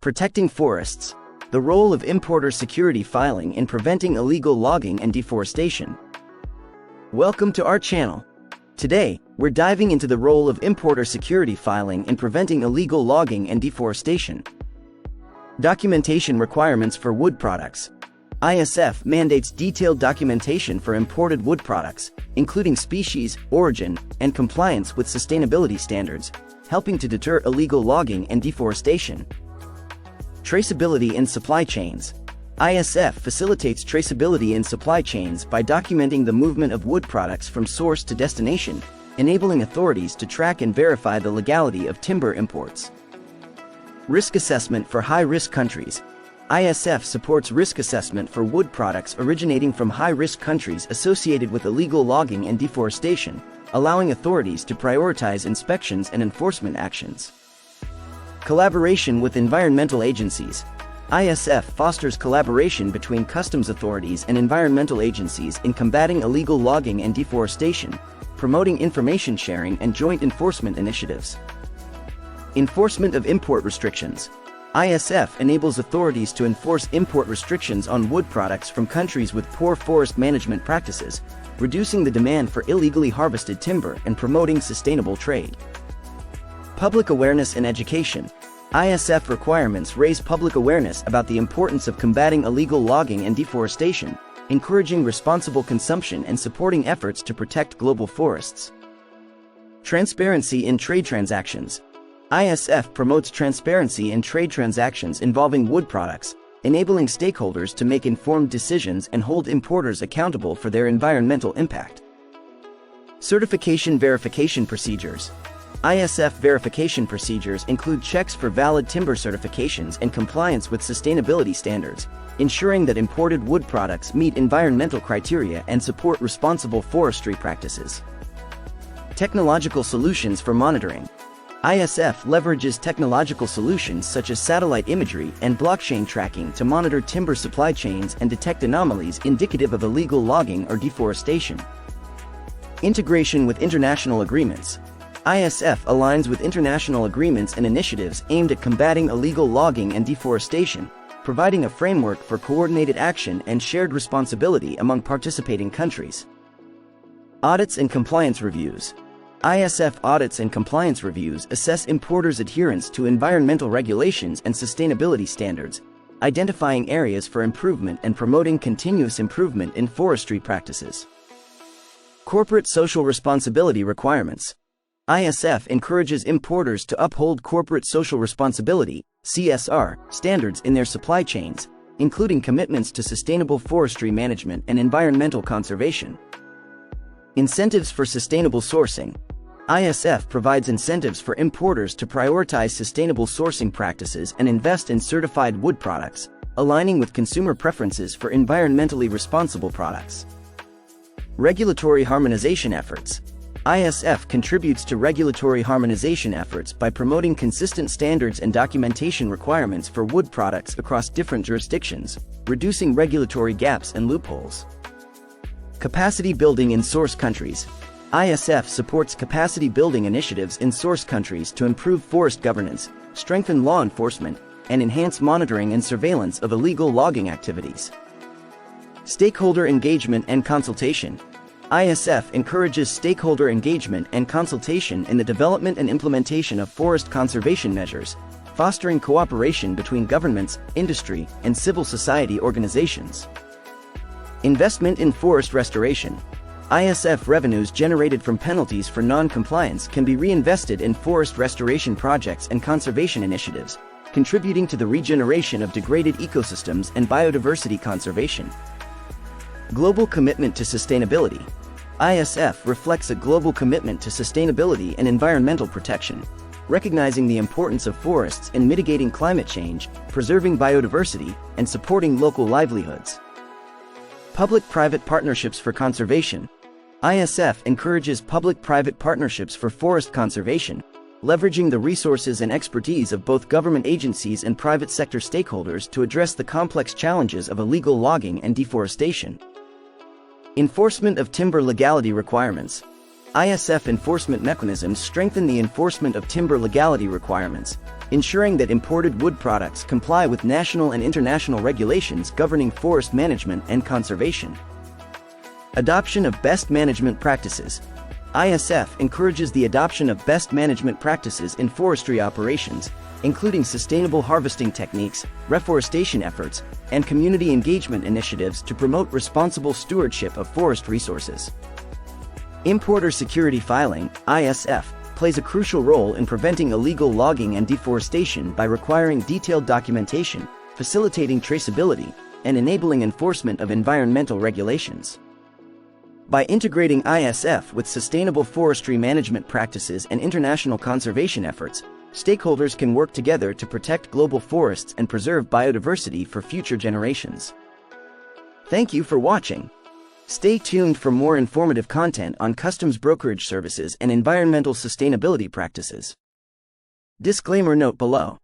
Protecting forests. The role of importer security filing in preventing illegal logging and deforestation. Welcome to our channel. Today, we're diving into the role of importer security filing in preventing illegal logging and deforestation. Documentation requirements for wood products. ISF mandates detailed documentation for imported wood products, including species, origin, and compliance with sustainability standards, helping to deter illegal logging and deforestation. Traceability in supply chains. ISF facilitates traceability in supply chains by documenting the movement of wood products from source to destination, enabling authorities to track and verify the legality of timber imports. Risk assessment for high-risk countries. ISF supports risk assessment for wood products originating from high-risk countries associated with illegal logging and deforestation, allowing authorities to prioritize inspections and enforcement actions. Collaboration with environmental agencies. ISF fosters collaboration between customs authorities and environmental agencies in combating illegal logging and deforestation, promoting information sharing and joint enforcement initiatives. Enforcement of import restrictions. ISF enables authorities to enforce import restrictions on wood products from countries with poor forest management practices, reducing the demand for illegally harvested timber and promoting sustainable trade. Public awareness and education. ISF requirements raise public awareness about the importance of combating illegal logging and deforestation, encouraging responsible consumption and supporting efforts to protect global forests. Transparency in trade transactions. ISF promotes transparency in trade transactions involving wood products, enabling stakeholders to make informed decisions and hold importers accountable for their environmental impact. Certification verification procedures. ISF verification procedures include checks for valid timber certifications and compliance with sustainability standards, ensuring that imported wood products meet environmental criteria and support responsible forestry practices. Technological solutions for monitoring. ISF leverages technological solutions such as satellite imagery and blockchain tracking to monitor timber supply chains and detect anomalies indicative of illegal logging or deforestation. Integration with international agreements. ISF aligns with international agreements and initiatives aimed at combating illegal logging and deforestation, providing a framework for coordinated action and shared responsibility among participating countries. Audits and compliance reviews. ISF audits and compliance reviews assess importers' adherence to environmental regulations and sustainability standards, identifying areas for improvement and promoting continuous improvement in forestry practices. Corporate social responsibility requirements. ISF encourages importers to uphold corporate social responsibility (CSR) standards in their supply chains, including commitments to sustainable forestry management and environmental conservation. Incentives for sustainable sourcing. ISF provides incentives for importers to prioritize sustainable sourcing practices and invest in certified wood products, aligning with consumer preferences for environmentally responsible products. Regulatory harmonization efforts. ISF contributes to regulatory harmonization efforts by promoting consistent standards and documentation requirements for wood products across different jurisdictions, reducing regulatory gaps and loopholes. Capacity building in source countries. ISF supports capacity building initiatives in source countries to improve forest governance, strengthen law enforcement, and enhance monitoring and surveillance of illegal logging activities. Stakeholder engagement and consultation. ISF encourages stakeholder engagement and consultation in the development and implementation of forest conservation measures, fostering cooperation between governments, industry, and civil society organizations. Investment in forest restoration. ISF revenues generated from penalties for non-compliance can be reinvested in forest restoration projects and conservation initiatives, contributing to the regeneration of degraded ecosystems and biodiversity conservation. Global commitment to sustainability. ISF reflects a global commitment to sustainability and environmental protection, recognizing the importance of forests in mitigating climate change, preserving biodiversity, and supporting local livelihoods. Public-private partnerships for conservation. ISF encourages public-private partnerships for forest conservation, leveraging the resources and expertise of both government agencies and private sector stakeholders to address the complex challenges of illegal logging and deforestation. Enforcement of timber legality requirements. ISF enforcement mechanisms strengthen the enforcement of timber legality requirements, ensuring that imported wood products comply with national and international regulations governing forest management and conservation. Adoption of best management practices. ISF encourages the adoption of best management practices in forestry operations, including sustainable harvesting techniques, reforestation efforts, and community engagement initiatives to promote responsible stewardship of forest resources. Importer security filing, ISF, plays a crucial role in preventing illegal logging and deforestation by requiring detailed documentation, facilitating traceability, and enabling enforcement of environmental regulations. By integrating ISF with sustainable forestry management practices and international conservation efforts, stakeholders can work together to protect global forests and preserve biodiversity for future generations. Thank you for watching. Stay tuned for more informative content on customs brokerage services and environmental sustainability practices. Disclaimer note below.